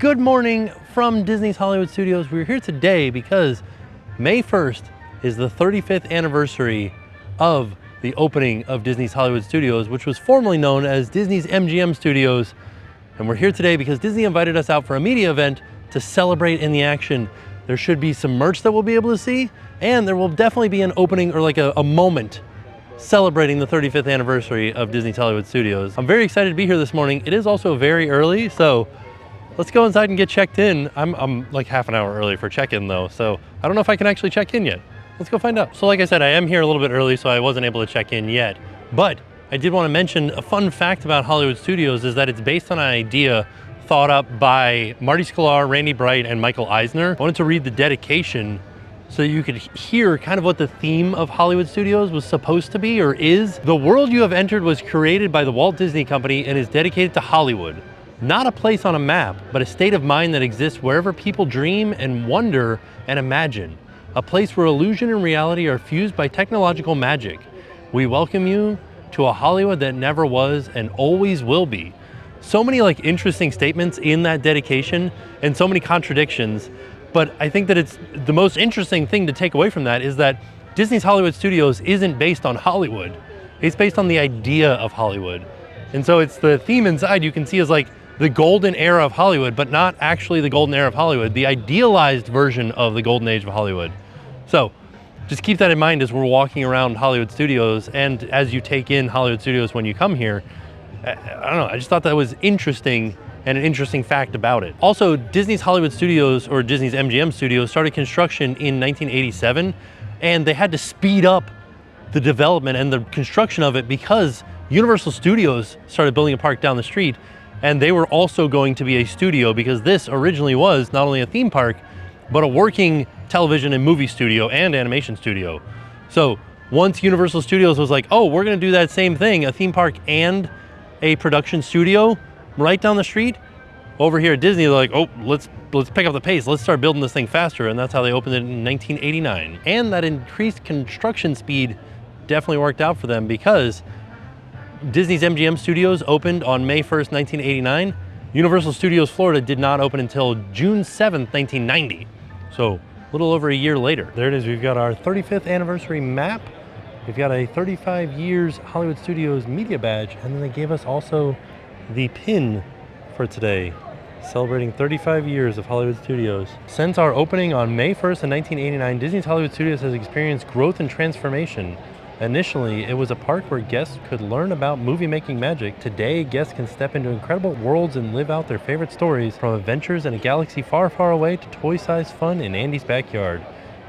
Good morning from Disney's Hollywood Studios. We're here today because May 1st is the 35th anniversary of the opening of Disney's Hollywood Studios, which was formerly known as Disney's MGM Studios. And we're here today because Disney invited us out for a media event to celebrate in the action. There should be some merch that we'll be able to see, and there will definitely be an opening or like a moment celebrating the 35th anniversary of Disney's Hollywood Studios. I'm very excited to be here this morning. It is also very early, so let's go inside and get checked in. I'm like half an hour early for check-in though, so I don't know if I can actually check in yet. Let's go find out. So like I said, I am here a little bit early, so I wasn't able to check in yet. But I did want to mention a fun fact about Hollywood Studios is that it's based on an idea thought up by Marty Sklar, Randy Bright, and Michael Eisner. I wanted to read the dedication so you could hear kind of what the theme of Hollywood Studios was supposed to be or is. The world you have entered was created by the Walt Disney Company and is dedicated to Hollywood. Not a place on a map, but a state of mind that exists wherever people dream and wonder and imagine. A place where illusion and reality are fused by technological magic. We welcome you to a Hollywood that never was and always will be. So many like interesting statements in that dedication and so many contradictions, but I think that it's the most interesting thing to take away from that is that Disney's Hollywood Studios isn't based on Hollywood. It's based on the idea of Hollywood. And so it's the theme inside you can see is like the golden era of Hollywood, but not actually the golden era of Hollywood, the idealized version of the golden age of Hollywood. So just keep that in mind as we're walking around Hollywood Studios and as you take in Hollywood Studios when you come here. I don't know, I just thought that was interesting and an interesting fact about it. Also, Disney's Hollywood Studios, or Disney's MGM Studios, started construction in 1987, and they had to speed up the development and the construction of it because Universal Studios started building a park down the street, and they were also going to be a studio because this originally was not only a theme park, but a working television and movie studio and animation studio. So once Universal Studios was like, oh, we're gonna do that same thing, a theme park and a production studio right down the street, over here at Disney, they're like, oh, let's pick up the pace. Let's start building this thing faster. And that's how they opened it in 1989. And that increased construction speed definitely worked out for them because Disney's MGM Studios opened on May 1st, 1989. Universal Studios Florida did not open until June 7th, 1990. So a little over a year later. There it is, we've got our 35th anniversary map. We've got a 35 years Hollywood Studios media badge, and then they gave us also the pin for today, celebrating 35 years of Hollywood Studios. Since our opening on May 1st in 1989, Disney's Hollywood Studios has experienced growth and transformation. Initially, it was a park where guests could learn about movie-making magic. Today, guests can step into incredible worlds and live out their favorite stories, from adventures in a galaxy far, far away to toy-sized fun in Andy's backyard.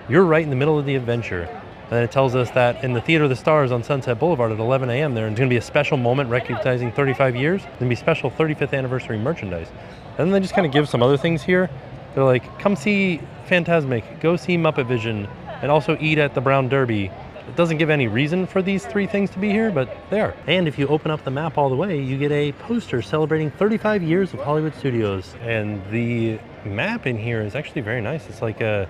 You're right in the middle of the adventure. And then it tells us that in the Theater of the Stars on Sunset Boulevard at 11 a.m. there's going to be a special moment recognizing 35 years. There's going to be special 35th anniversary merchandise. And then they just kind of give some other things here. They're like, come see Fantasmic, go see Muppet Vision, and also eat at the Brown Derby. It doesn't give any reason for these three things to be here, but they are. And if you open up the map all the way, you get a poster celebrating 35 years of Hollywood Studios. And the map in here is actually very nice. It's like a,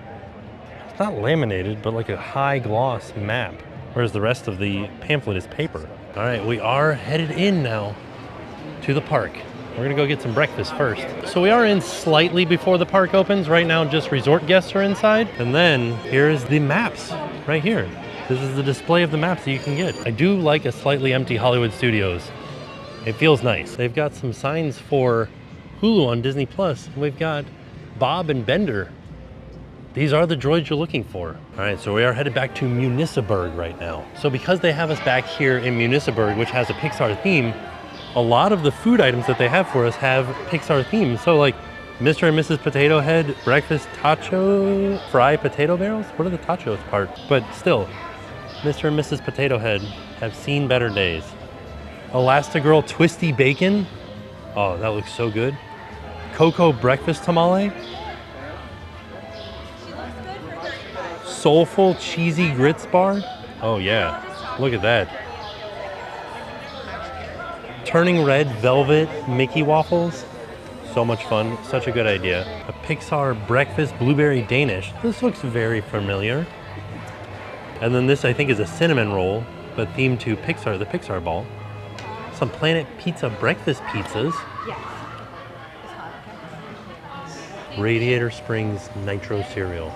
it's not laminated, but like a high gloss map, whereas the rest of the pamphlet is paper. All right, we are headed in now to the park. We're gonna go get some breakfast first. So we are in slightly before the park opens. Right now, just resort guests are inside. And then here's the maps right here. This is the display of the maps that you can get. I do like a slightly empty Hollywood Studios. It feels nice. They've got some signs for Hulu on Disney Plus. We've got Bob and Bender. These are the droids you're looking for. All right, so we are headed back to Municiburg right now. So because they have us back here in Municiburg, which has a Pixar theme, a lot of the food items that they have for us have Pixar themes. So like Mr. and Mrs. Potato Head, breakfast tacho, fry potato barrels? What are the tachos part? But still, Mr. and Mrs. Potato Head have seen better days. Elastigirl Twisty Bacon. Oh, that looks so good. Cocoa Breakfast Tamale. Soulful Cheesy Grits Bar. Oh yeah, look at that. Turning Red Velvet Mickey Waffles. So much fun, such a good idea. A Pixar Breakfast Blueberry Danish. This looks very familiar. And then this I think is a cinnamon roll, but themed to Pixar, the Pixar ball. Some Planet Pizza breakfast pizzas. Yes. Radiator Springs Nitro Cereal.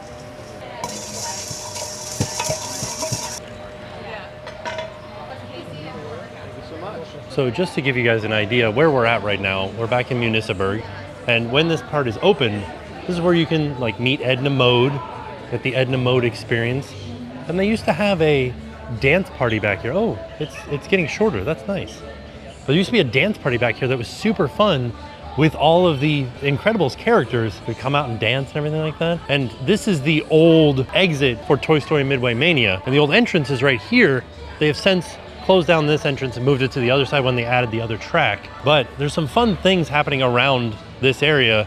So just to give you guys an idea where we're at right now, we're back in Municiberg, and when this part is open, this is where you can like meet Edna Mode, get the Edna Mode experience. And they used to have a dance party back here. Oh, it's getting shorter. That's nice. But there used to be a dance party back here that was super fun with all of the Incredibles characters that come out and dance and everything like that. And this is the old exit for Toy Story Midway Mania. And the old entrance is right here. They have since closed down this entrance and moved it to the other side when they added the other track. But there's some fun things happening around this area.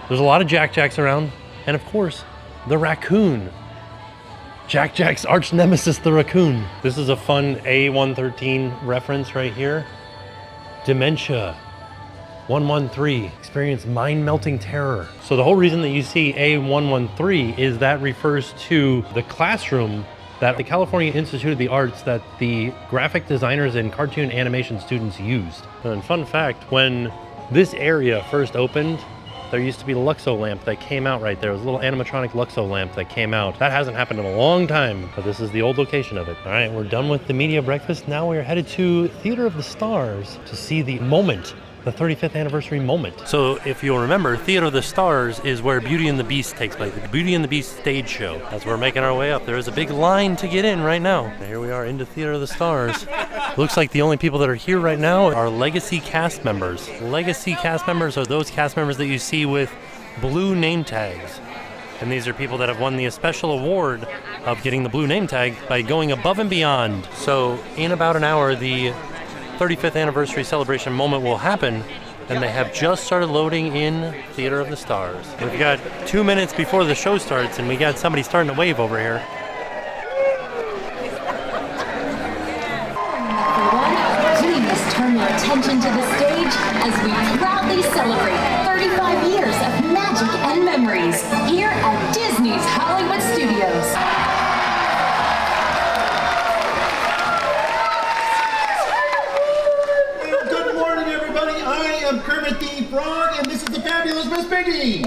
There's a lot of Jack Jacks around. And of course, the raccoon. Jack Jack's arch nemesis, the raccoon. This is a fun A113 reference right here. Dementia 113, experience mind-melting terror. So the whole reason that you see A113 is that refers to the classroom that the California Institute of the Arts that the graphic designers and cartoon animation students used. And fun fact, when this area first opened, there used to be a Luxo lamp that came out right there. It was a little animatronic Luxo lamp that came out. That hasn't happened in a long time, but this is the old location of it. All right, we're done with the media breakfast. Now we're headed to Theater of the Stars to see the moment, the 35th anniversary moment. So if you'll remember, Theater of the Stars is where Beauty and the Beast takes place, the Beauty and the Beast stage show. As we're making our way up, there is a big line to get in right now. And here we are into Theater of the Stars. Looks like the only people that are here right now are legacy cast members. Legacy cast members are those cast members that you see with blue name tags. And these are people that have won the special award of getting the blue name tag by going above and beyond. So in about an hour, the 35th anniversary celebration moment will happen, and they have just started loading in Theater of the Stars. We've got 2 minutes before the show starts, and we got somebody starting to wave over here. Please turn your attention to the stage as we proudly celebrate 35 years of magic and memories here at Disney's Hollywood Studios. Kermit the Frog, and this is the fabulous Miss Piggy.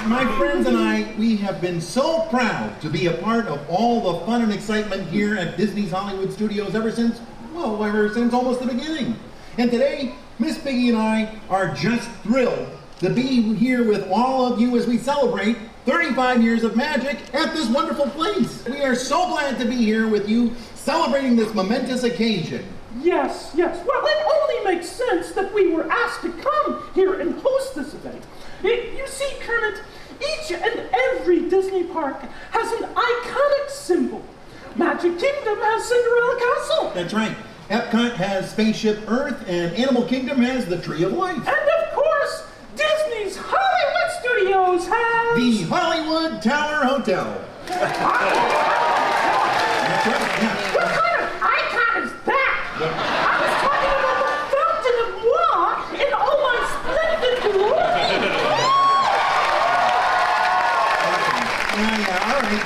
My friends and I, we have been so proud to be a part of all the fun and excitement here at Disney's Hollywood Studios ever since almost the beginning. And today, Miss Piggy and I are just thrilled to be here with all of you as we celebrate 35 years of magic at this wonderful place. We are so glad to be here with you celebrating this momentous occasion. Yes. Well, it only makes sense that we were asked to come here and host this event. You see, Kermit, each and every Disney park has an iconic symbol. Magic Kingdom has Cinderella Castle. That's right. Epcot has Spaceship Earth, and Animal Kingdom has the Tree of Life. And of course, Disney's Hollywood Studios has... the Hollywood Tower Hotel. That's right, yeah. What kind of icon is that? I was talking about the Fountain of Moi in all my splendid glory. Yeah, all right.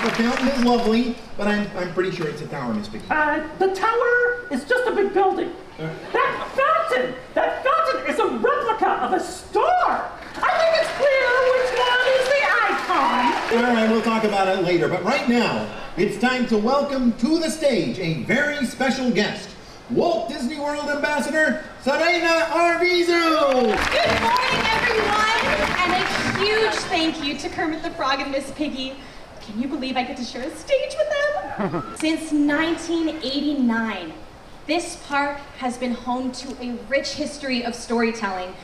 The fountain is lovely, but I'm pretty sure it's a tower, Miss Piggy. The tower is just a big building. That fountain is a replica of a star. I think it's clear which one is the icon. All right, we'll talk about it later, but right now, it's time to welcome to the stage a very special guest, Walt Disney World Ambassador, Serena Arvizu. Good morning, everyone, and a huge thank you to Kermit the Frog and Miss Piggy. Can you believe I get to share a stage with them? Since 1989, this park has been home to a rich history of storytelling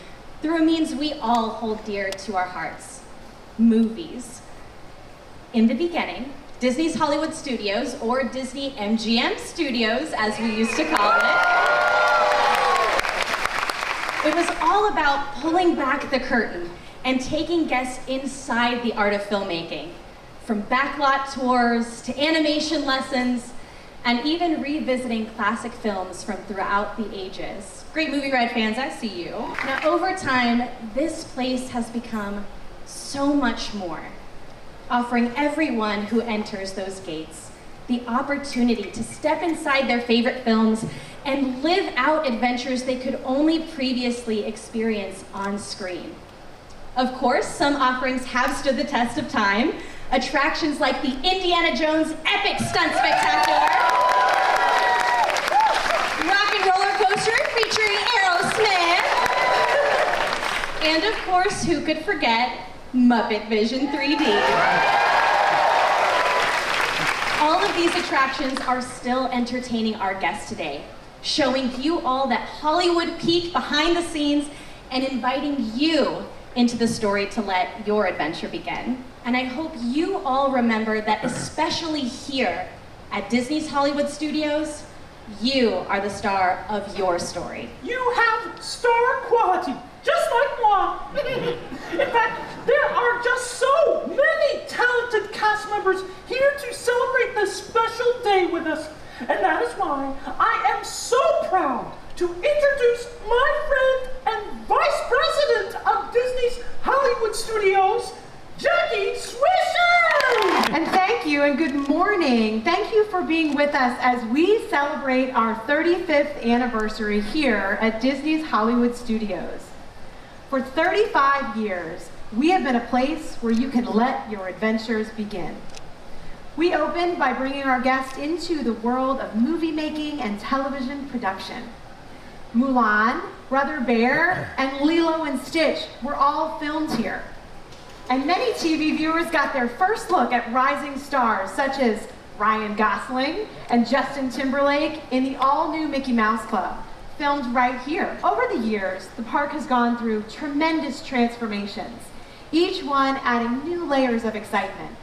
through a means we all hold dear to our hearts, movies. In the beginning, Disney's Hollywood Studios, or Disney MGM Studios, as we used to call it was all about pulling back the curtain and taking guests inside the art of filmmaking. From backlot tours to animation lessons, and even revisiting classic films from throughout the ages. Great Movie Ride fans, I see you. Now, over time, this place has become so much more, offering everyone who enters those gates the opportunity to step inside their favorite films and live out adventures they could only previously experience on screen. Of course, some offerings have stood the test of time. Attractions like the Indiana Jones Epic Stunt Spectacular, Rock and Roller Coaster featuring Aerosmith, and of course, who could forget Muppet Vision 3D. All of these attractions are still entertaining our guests today, showing you all that Hollywood peek behind the scenes and inviting you into the story to let your adventure begin. And I hope you all remember that especially here at Disney's Hollywood Studios, you are the star of your story. You have star quality, just like moi. In fact, there are just so many talented cast members here to celebrate this special day with us. And that is why I am so proud to introduce my friend and Vice President of Disney's Hollywood Studios, Jackie Swisher! And thank you and good morning. Thank you for being with us as we celebrate our 35th anniversary here at Disney's Hollywood Studios. For 35 years, we have been a place where you can let your adventures begin. We opened by bringing our guests into the world of movie making and television production. Mulan, Brother Bear, and Lilo and Stitch were all filmed here. And many TV viewers got their first look at rising stars such as Ryan Gosling and Justin Timberlake in the all-new Mickey Mouse Club, filmed right here. Over the years, the park has gone through tremendous transformations, each one adding new layers of excitement.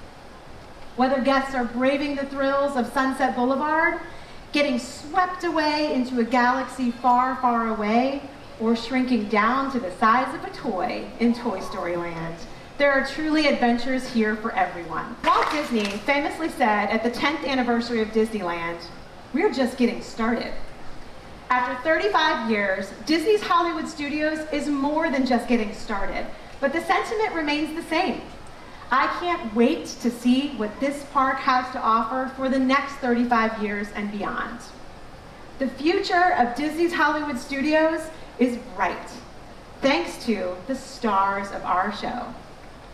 Whether guests are braving the thrills of Sunset Boulevard, getting swept away into a galaxy far, far away, or shrinking down to the size of a toy in Toy Story Land, there are truly adventures here for everyone. Walt Disney famously said at the 10th anniversary of Disneyland, "We're just getting started." After 35 years, Disney's Hollywood Studios is more than just getting started, but the sentiment remains the same. I can't wait to see what this park has to offer for the next 35 years and beyond. The future of Disney's Hollywood Studios is bright, thanks to the stars of our show,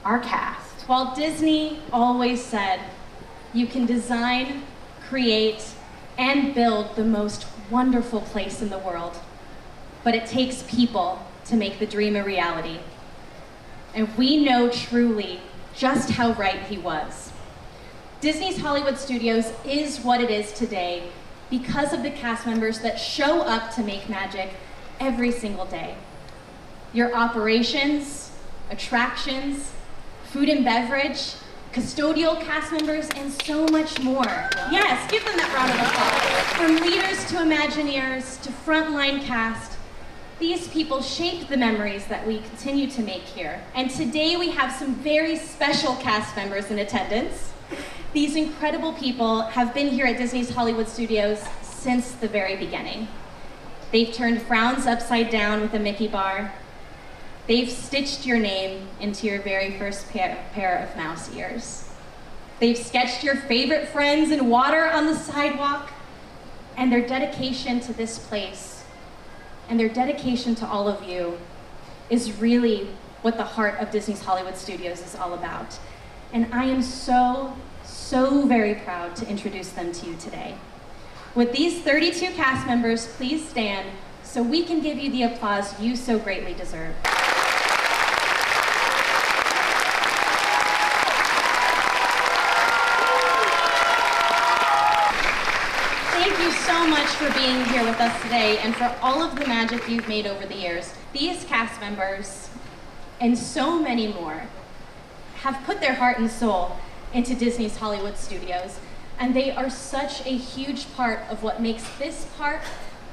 our cast. Walt Disney always said, you can design, create, and build the most wonderful place in the world, but it takes people to make the dream a reality. And we know truly just how right he was. Disney's Hollywood Studios is what it is today because of the cast members that show up to make magic every single day. Your operations, attractions, food and beverage, custodial cast members, and so much more. Yes, give them that round of applause. From leaders to Imagineers to frontline cast, these people shaped the memories that we continue to make here. And today we have some very special cast members in attendance. These incredible people have been here at Disney's Hollywood Studios since the very beginning. They've turned frowns upside down with a Mickey bar. They've stitched your name into your very first pair of mouse ears. They've sketched your favorite friends in water on the sidewalk. And their dedication to this place and their dedication to all of you is really what the heart of Disney's Hollywood Studios is all about. And I am so, so very proud to introduce them to you today. With these 32 cast members, please stand so we can give you the applause you so greatly deserve. Thank you so much for being here with us today and for all of the magic you've made over the years. These cast members, and so many more, have put their heart and soul into Disney's Hollywood Studios, and they are such a huge part of what makes this park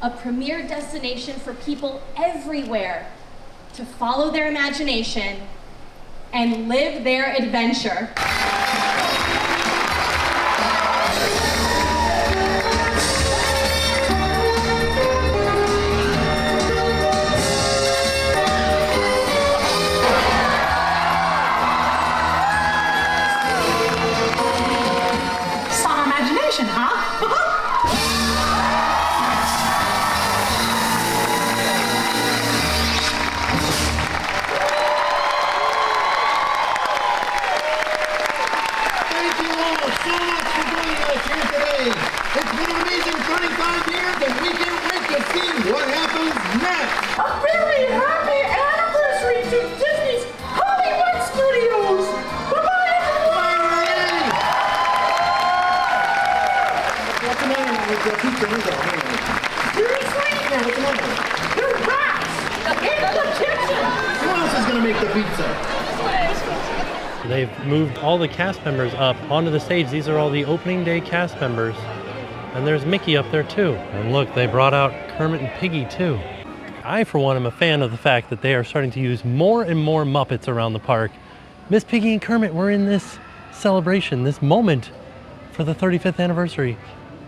a premier destination for people everywhere to follow their imagination and live their adventure. gonna make the pizza? They've moved all the cast members up onto the stage. These are all the opening day cast members. And there's Mickey up there too. And look, they brought out Kermit and Piggy too. I, for one, am a fan of the fact that they are starting to use more and more Muppets around the park. Miss Piggy and Kermit were in this celebration, this moment for the 35th anniversary.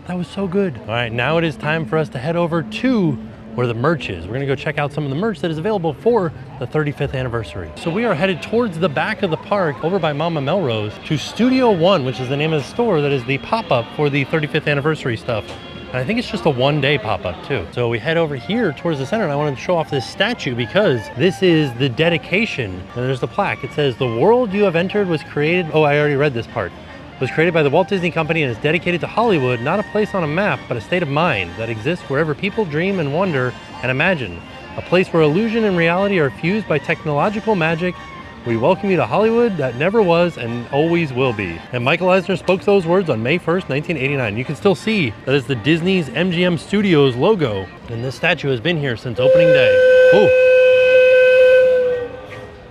That was so good. All right, now it is time for us to head over to where the merch is. We're gonna go check out some of the merch that is available for the 35th anniversary. So we are headed towards the back of the park over by Mama Melrose to Studio One, which is the name of the store that is the pop-up for the 35th anniversary stuff. And I think it's just a one-day pop-up too. So we head over here towards the center and I wanted to show off this statue because this is the dedication. And there's the plaque. It says, "The world you have entered was created," oh, I already read this part. "Was created by the Walt Disney Company and is dedicated to Hollywood, not a place on a map, but a state of mind that exists wherever people dream and wonder and imagine. A place where illusion and reality are fused by technological magic. We welcome you to Hollywood that never was and always will be." And Michael Eisner spoke those words on May 1st, 1989. You can still see that is the Disney's MGM Studios logo. And this statue has been here since opening day. Oh,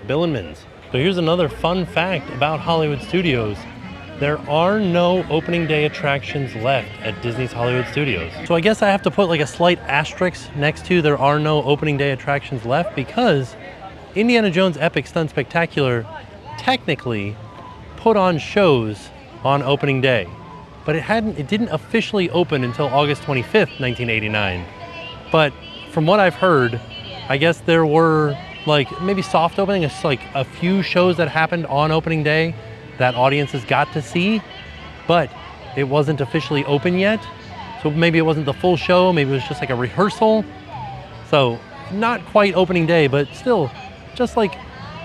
Bill and Min's. So here's another fun fact about Hollywood Studios. There are no opening day attractions left at Disney's Hollywood Studios. So I guess I have to put like a slight asterisk next to there are no opening day attractions left because Indiana Jones Epic Stunt Spectacular technically put on shows on opening day, but it didn't officially open until August 25th, 1989. But from what I've heard, I guess there were like maybe soft opening, it's like a few shows that happened on opening day that audiences got to see, but it wasn't officially open yet. So maybe it wasn't the full show, maybe it was just like a rehearsal. So not quite opening day, but still just like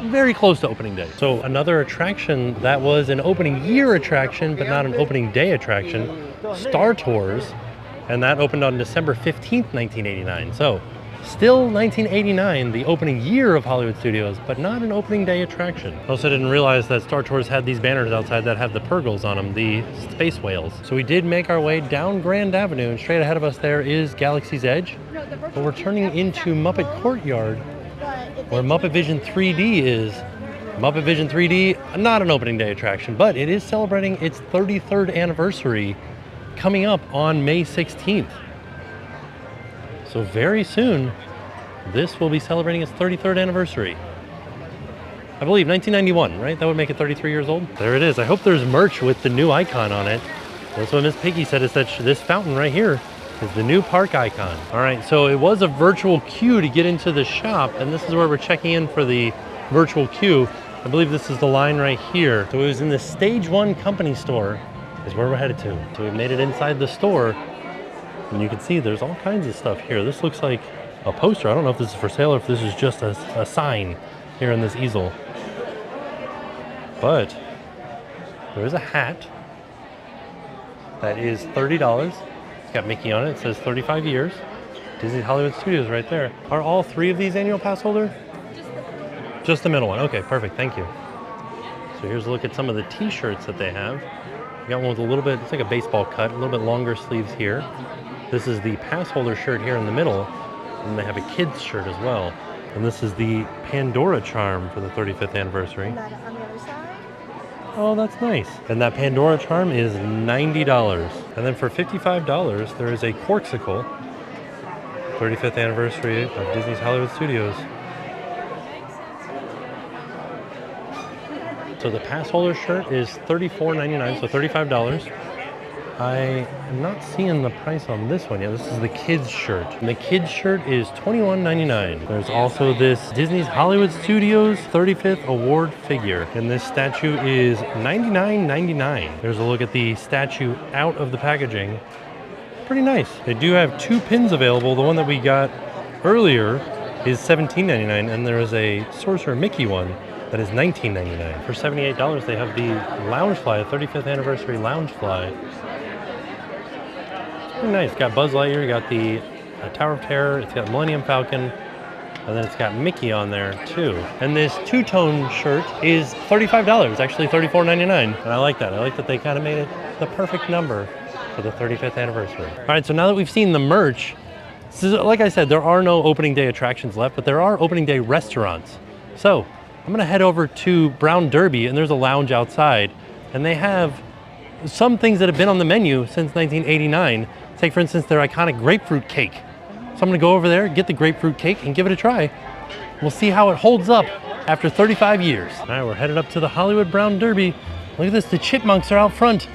very close to opening day. So another attraction that was an opening year attraction, but not an opening day attraction, Star Tours, and that opened on December 15th, 1989. So still 1989, the opening year of Hollywood Studios, but not an opening day attraction. I also didn't realize that Star Tours had these banners outside that have the Purgles on them, the space whales. So we did make our way down Grand Avenue, and straight ahead of us there is Galaxy's Edge. But we're turning into Muppet Courtyard, where Muppet Vision 3D is. Muppet Vision 3D, not an opening day attraction, but it is celebrating its 33rd anniversary coming up on May 16th. So very soon, this will be celebrating its 33rd anniversary. I believe 1991, right? That would make it 33 years old. There it is. I hope there's merch with the new icon on it. That's what Miss Piggy said, is that this fountain right here is the new park icon. All right, so it was a virtual queue to get into the shop, and this is where we're checking in for the virtual queue. I believe this is the line right here. So it was in the Stage 1 company store is where we're headed to. So we made it inside the store. And you can see there's all kinds of stuff here. This looks like a poster. I don't know if this is for sale or if this is just a sign here in this easel. But there is a hat that is $30. It's got Mickey on it. It says 35 years. Disney Hollywood Studios right there. Are all three of these annual pass holder? Just the middle one. Okay, perfect. Thank you. So here's a look at some of the T-shirts that they have. You got one with a little bit, it's like a baseball cut, a little bit longer sleeves here. This is the pass holder shirt here in the middle, and they have a kids shirt as well. And this is the Pandora charm for the 35th anniversary. On the other side. Oh, that's nice. And that Pandora charm is $90. And then for $55, there is a Corksicle, 35th anniversary of Disney's Hollywood Studios. So the pass holder shirt is $34.99, so $35. I am not seeing the price on this one yet. This is the kids shirt. And the kids shirt is $21.99. There's also this Disney's Hollywood Studios 35th award figure. And this statue is $99.99. There's a look at the statue out of the packaging. Pretty nice. They do have two pins available. The one that we got earlier is $17.99, and there is a Sorcerer Mickey one that is $19.99. For $78, they have the Loungefly, a 35th anniversary Loungefly. Pretty nice. It's got Buzz Lightyear, you got the Tower of Terror, it's got Millennium Falcon, and then it's got Mickey on there too. And this two-tone shirt is $35, actually $34.99. And I like that. I like that they kind of made it the perfect number for the 35th anniversary. All right, so now that we've seen the merch, so like I said, there are no opening day attractions left, but there are opening day restaurants. So I'm gonna head over to Brown Derby, and there's a lounge outside, and they have some things that have been on the menu since 1989. Take, for instance, their iconic grapefruit cake. So I'm gonna go over there, get the grapefruit cake, and give it a try. We'll see how it holds up after 35 years. All right, we're headed up to the Hollywood Brown Derby. Look at this, the chipmunks are out front,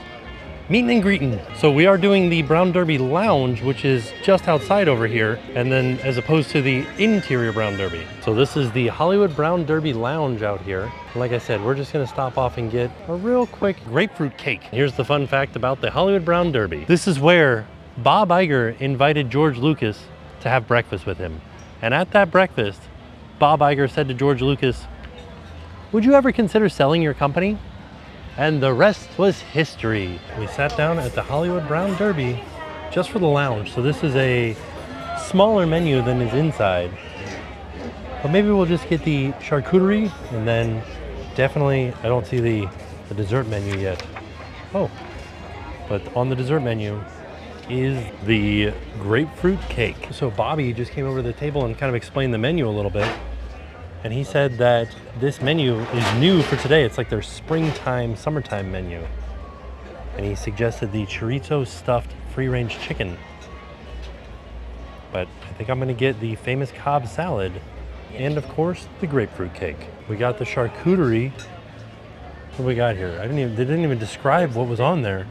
meeting and greeting. So we are doing the Brown Derby Lounge, which is just outside over here, and then as opposed to the interior Brown Derby. So this is the Hollywood Brown Derby Lounge out here. Like I said, we're just gonna stop off and get a real quick grapefruit cake. Here's the fun fact about the Hollywood Brown Derby. This is where Bob Iger invited George Lucas to have breakfast with him. And at that breakfast, Bob Iger said to George Lucas, "Would you ever consider selling your company?" And the rest was history. We sat down at the Hollywood Brown Derby just for the lounge. So this is a smaller menu than is inside. But maybe we'll just get the charcuterie, and then definitely, I don't see the dessert menu yet. Oh, but on the dessert menu is the grapefruit cake. So Bobby just came over to the table and kind of explained the menu a little bit. And he said that this menu is new for today. It's like their springtime, summertime menu. And he suggested the chorizo stuffed free-range chicken. But I think I'm gonna get the famous Cobb salad and of course the grapefruit cake. We got the charcuterie. What do we got here? They didn't even describe what was on there.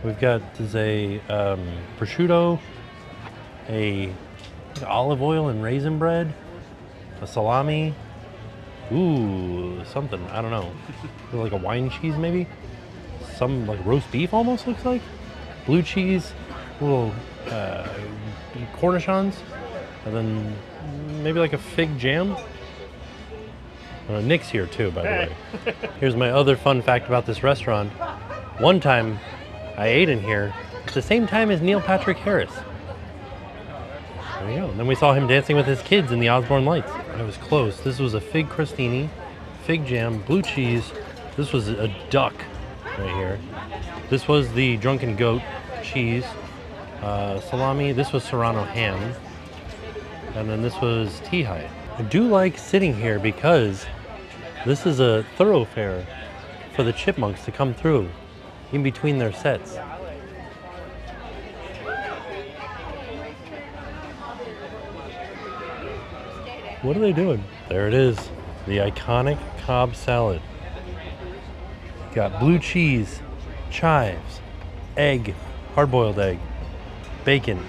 We've got a prosciutto, a olive oil and raisin bread, a salami, ooh, something, I don't know. Like a wine cheese maybe? Some like roast beef almost looks like. Blue cheese, little cornichons, and then maybe like a fig jam. Nick's here too, by the way. Here's my other fun fact about this restaurant. One time I ate in here at the same time as Neil Patrick Harris. There you go. And then we saw him dancing with his kids in the Osborne Lights. It was close. This was a fig crostini, fig jam, blue cheese. This was a duck right here. This was the drunken goat cheese, salami. This was Serrano ham. And then this was tea hide. I do like sitting here because this is a thoroughfare for the chipmunks to come through in between their sets. What are they doing? There it is, the iconic Cobb salad. Got blue cheese, chives, egg, hard-boiled egg, bacon,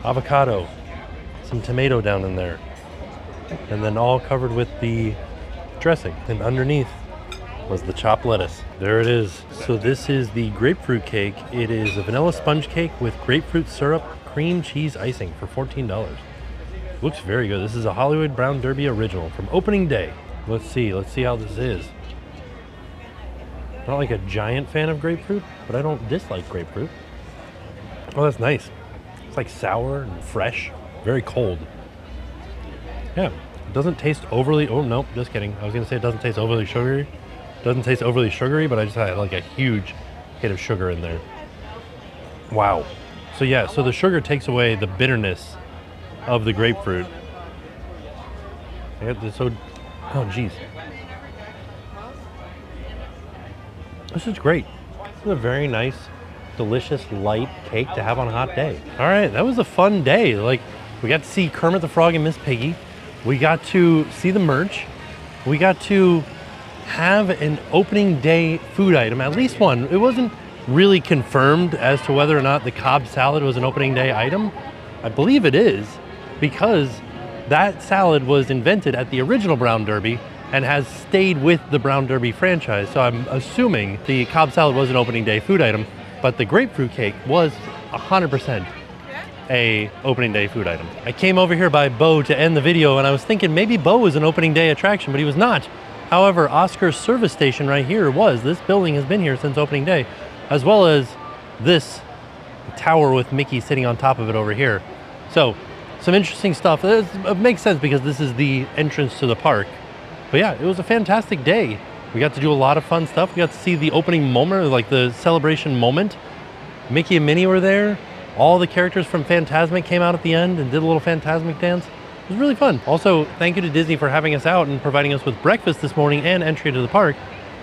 avocado, some tomato down in there, and then all covered with the dressing. And underneath was the chopped lettuce. There it is. So this is the grapefruit cake. It is a vanilla sponge cake with grapefruit syrup, cream cheese icing for $14. Looks very good. This is a Hollywood Brown Derby original from opening day. Let's see how this is. Not like a giant fan of grapefruit, but I don't dislike grapefruit. Oh, that's nice. It's like sour and fresh, very cold. Yeah, it doesn't taste overly, oh no, just kidding. I was gonna say it doesn't taste overly sugary. Doesn't taste overly sugary, but I just had like a huge hit of sugar in there. Wow. So yeah, so the sugar takes away the bitterness of the grapefruit. So, oh geez. This is great. This is a very nice, delicious, light cake to have on a hot day. All right, that was a fun day. Like, we got to see Kermit the Frog and Miss Piggy. We got to see the merch. We got to have an opening day food item, at least one. It wasn't really confirmed as to whether or not the Cobb salad was an opening day item. I believe it is, because that salad was invented at the original Brown Derby and has stayed with the Brown Derby franchise. So I'm assuming the Cobb salad was an opening day food item, but the grapefruit cake was 100% a opening day food item. I came over here by Bo to end the video, and I was thinking maybe Bo was an opening day attraction, but he was not. However, Oscar's service station right here was. This building has been here since opening day, as well as this tower with Mickey sitting on top of it over here. So some interesting stuff. It makes sense because this is the entrance to the park. But yeah, it was a fantastic day. We got to do a lot of fun stuff. We got to see the opening moment, like the celebration moment. Mickey and Minnie were there. All the characters from Fantasmic came out at the end and did a little Fantasmic dance. It was really fun. Also, thank you to Disney for having us out and providing us with breakfast this morning and entry to the park.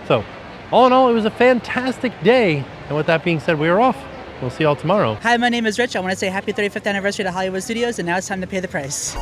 So, all in all, it was a fantastic day. And with that being said, we are off. We'll see y'all tomorrow. Hi, my name is Rich. I want to say happy 35th anniversary to Hollywood Studios, and now it's time to pay the price.